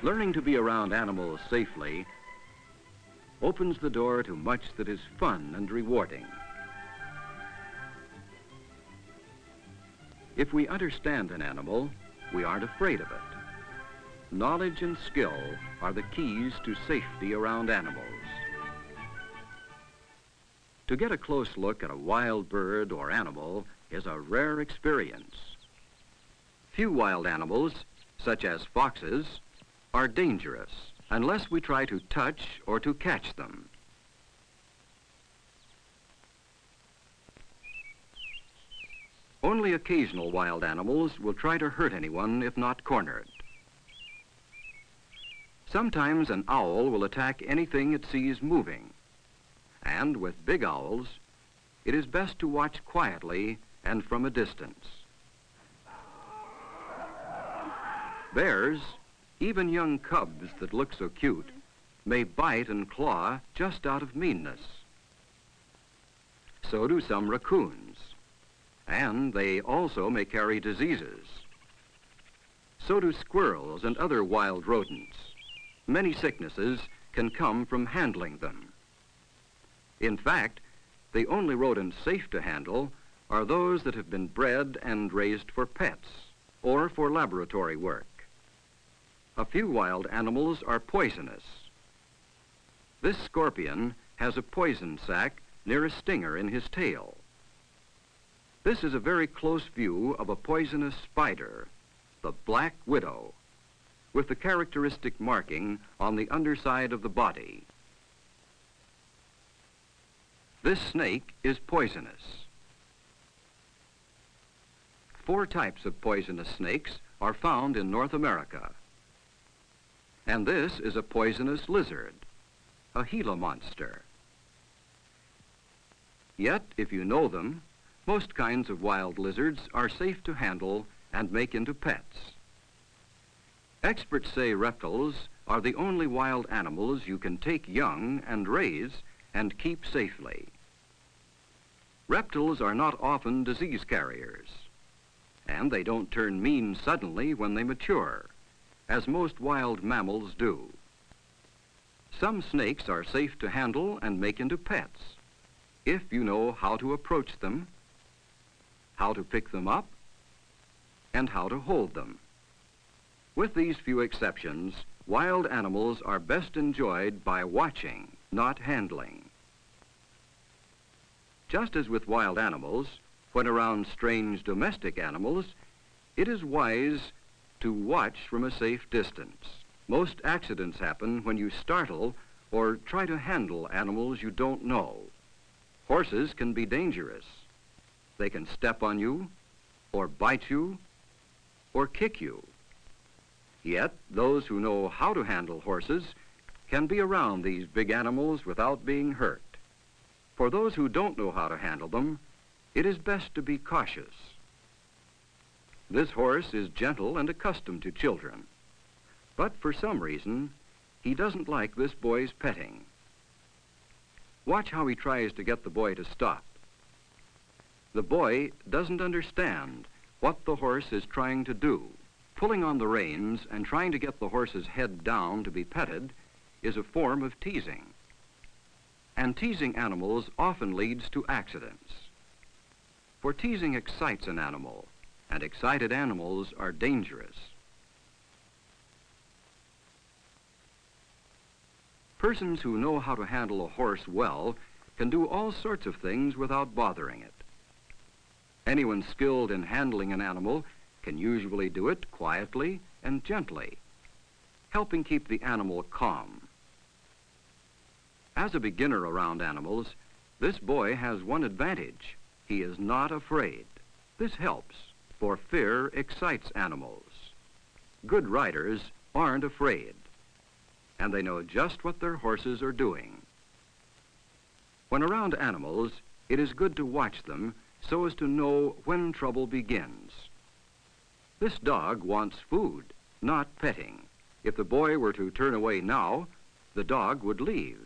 Learning to be around animals safely opens the door to much that is fun and rewarding. If we understand an animal, we aren't afraid of it. Knowledge and skill are the keys to safety around animals. To get a close look at a wild bird or animal is a rare experience. Few wild animals, such as foxes, are dangerous unless we try to touch or to catch them. Only occasional wild animals will try to hurt anyone if not cornered. Sometimes an owl will attack anything it sees moving, and with big owls, it is best to watch quietly and from a distance. Bears, even young cubs that look so cute, may bite and claw just out of meanness. So do some raccoons, and they also may carry diseases. So do squirrels and other wild rodents. Many sicknesses can come from handling them. In fact, the only rodents safe to handle are those that have been bred and raised for pets or for laboratory work. A few wild animals are poisonous. This scorpion has a poison sac near a stinger in his tail. This is a very close view of a poisonous spider, the black widow, with the characteristic marking on the underside of the body. This snake is poisonous. 4 types of poisonous snakes are found in North America. And this is a poisonous lizard, a Gila monster. Yet, if you know them, most kinds of wild lizards are safe to handle and make into pets. Experts say reptiles are the only wild animals you can take young and raise and keep safely. Reptiles are not often disease carriers, and they don't turn mean suddenly when they mature, as most wild mammals do. Some snakes are safe to handle and make into pets, if you know how to approach them, how to pick them up, and how to hold them. With these few exceptions, wild animals are best enjoyed by watching, not handling. Just as with wild animals, when around strange domestic animals, it is wise to watch from a safe distance. Most accidents happen when you startle or try to handle animals you don't know. Horses can be dangerous. They can step on you, or bite you, or kick you. Yet, those who know how to handle horses can be around these big animals without being hurt. For those who don't know how to handle them, it is best to be cautious. This horse is gentle and accustomed to children, but for some reason, he doesn't like this boy's petting. Watch how he tries to get the boy to stop. The boy doesn't understand what the horse is trying to do. Pulling on the reins and trying to get the horse's head down to be petted is a form of teasing. And teasing animals often leads to accidents. For teasing excites an animal, and excited animals are dangerous. Persons who know how to handle a horse well can do all sorts of things without bothering it. Anyone skilled in handling an animal can usually do it quietly and gently, helping keep the animal calm. As a beginner around animals, this boy has one advantage. He is not afraid. This helps, for fear excites animals. Good riders aren't afraid, and they know just what their horses are doing. When around animals, it is good to watch them so as to know when trouble begins. This dog wants food, not petting. If the boy were to turn away now, the dog would leave.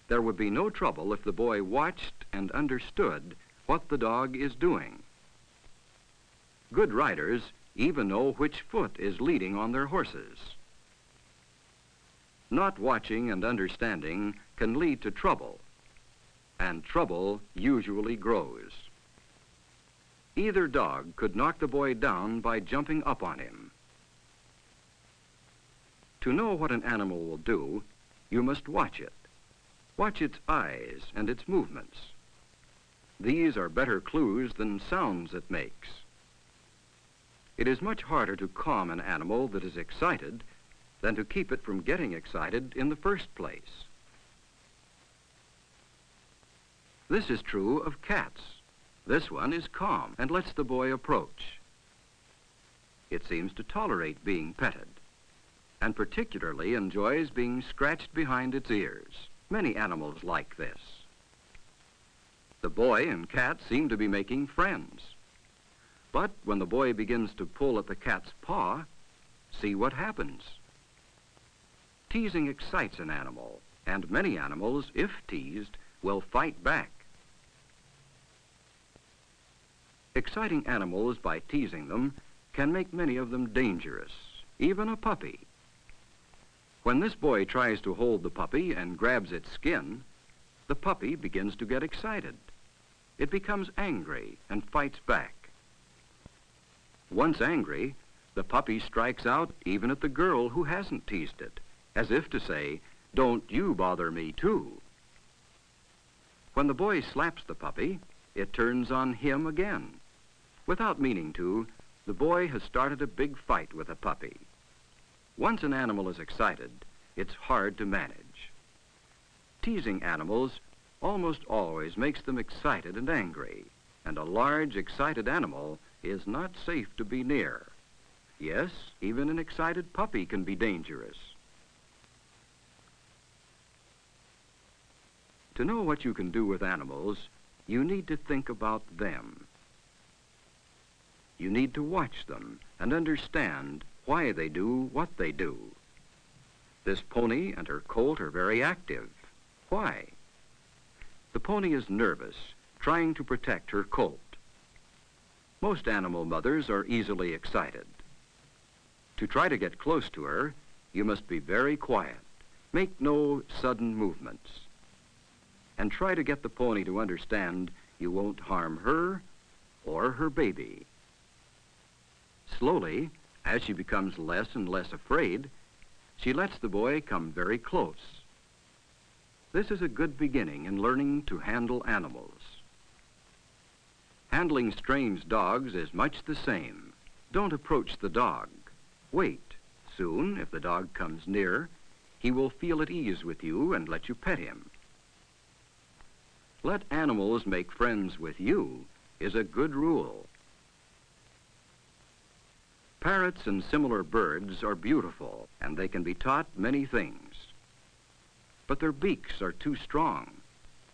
There would be no trouble if the boy watched and understood what the dog is doing. Good riders even know which foot is leading on their horses. Not watching and understanding can lead to trouble, and trouble usually grows. Either dog could knock the boy down by jumping up on him. To know what an animal will do, you must watch it. Watch its eyes and its movements. These are better clues than sounds it makes. It is much harder to calm an animal that is excited than to keep it from getting excited in the first place. This is true of cats. This one is calm and lets the boy approach. It seems to tolerate being petted, and particularly enjoys being scratched behind its ears. Many animals like this. The boy and cat seem to be making friends. But when the boy begins to pull at the cat's paw, see what happens. Teasing excites an animal, and many animals, if teased, will fight back. Exciting animals by teasing them can make many of them dangerous, even a puppy. When this boy tries to hold the puppy and grabs its skin, the puppy begins to get excited. It becomes angry and fights back. Once angry, the puppy strikes out even at the girl who hasn't teased it, as if to say, "Don't you bother me too." When the boy slaps the puppy, it turns on him again. Without meaning to, the boy has started a big fight with a puppy. Once an animal is excited, it's hard to manage. Teasing animals almost always makes them excited and angry, and a large, excited animal is not safe to be near. Yes, even an excited puppy can be dangerous. To know what you can do with animals, you need to think about them. You need to watch them and understand why they do what they do. This pony and her colt are very active. Why? The pony is nervous, trying to protect her colt. Most animal mothers are easily excited. To try to get close to her, you must be very quiet. Make no sudden movements. And try to get the pony to understand you won't harm her or her baby. Slowly, as she becomes less and less afraid, she lets the boy come very close. This is a good beginning in learning to handle animals. Handling strange dogs is much the same. Don't approach the dog. Wait. Soon, if the dog comes near, he will feel at ease with you and let you pet him. Let animals make friends with you is a good rule. Parrots and similar birds are beautiful, and they can be taught many things. But their beaks are too strong,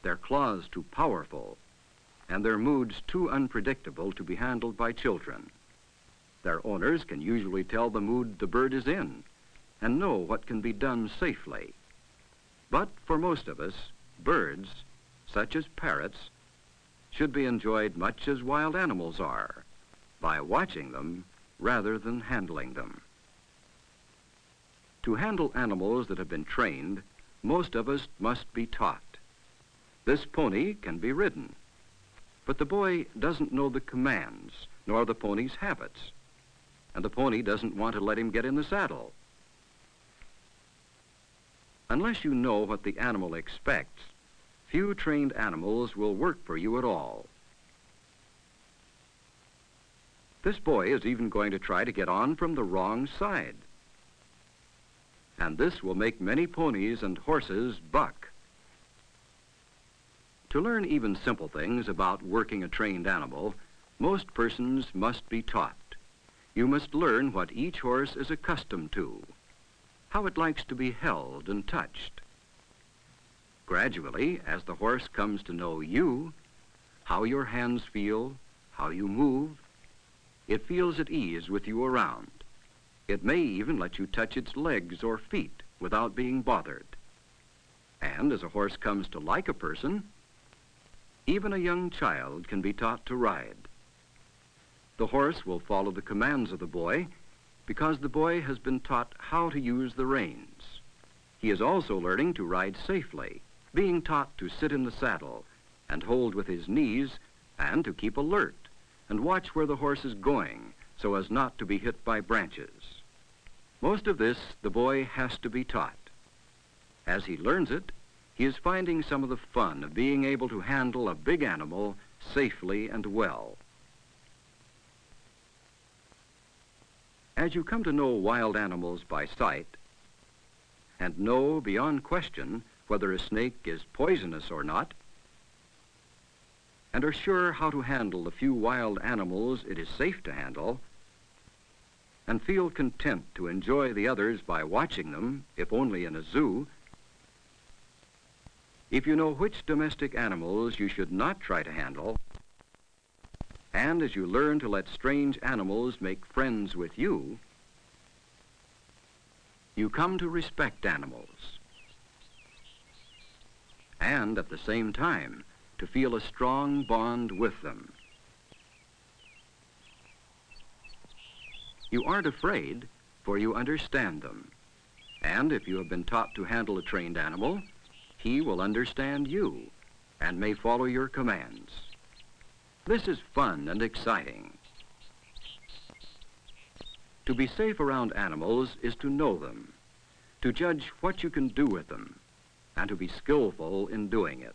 their claws too powerful, and their moods too unpredictable to be handled by children. Their owners can usually tell the mood the bird is in and know what can be done safely. But for most of us, birds, such as parrots, should be enjoyed much as wild animals are, by watching them rather than handling them. To handle animals that have been trained, most of us must be taught. This pony can be ridden, but the boy doesn't know the commands nor the pony's habits, and the pony doesn't want to let him get in the saddle. Unless you know what the animal expects, few trained animals will work for you at all. This boy is even going to try to get on from the wrong side. And this will make many ponies and horses buck. To learn even simple things about working a trained animal, most persons must be taught. You must learn what each horse is accustomed to, how it likes to be held and touched. Gradually, as the horse comes to know you, how your hands feel, how you move, it feels at ease with you around. It may even let you touch its legs or feet without being bothered. And as a horse comes to like a person, even a young child can be taught to ride. The horse will follow the commands of the boy because the boy has been taught how to use the reins. He is also learning to ride safely, being taught to sit in the saddle and hold with his knees and to keep alert and watch where the horse is going so as not to be hit by branches. Most of this the boy has to be taught. As he learns it, he is finding some of the fun of being able to handle a big animal safely and well. As you come to know wild animals by sight, and know beyond question whether a snake is poisonous or not, and are sure how to handle the few wild animals it is safe to handle, and feel content to enjoy the others by watching them, if only in a zoo, if you know which domestic animals you should not try to handle, and as you learn to let strange animals make friends with you, you come to respect animals, and at the same time to feel a strong bond with them. You aren't afraid, for you understand them, and if you have been taught to handle a trained animal, he will understand you and may follow your commands. This is fun and exciting. To be safe around animals is to know them, to judge what you can do with them, and to be skillful in doing it.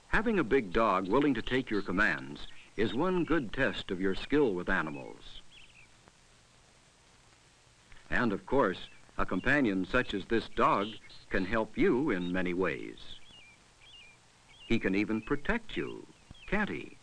Having a big dog willing to take your commands is one good test of your skill with animals. And of course, a companion such as this dog can help you in many ways. He can even protect you, can't he?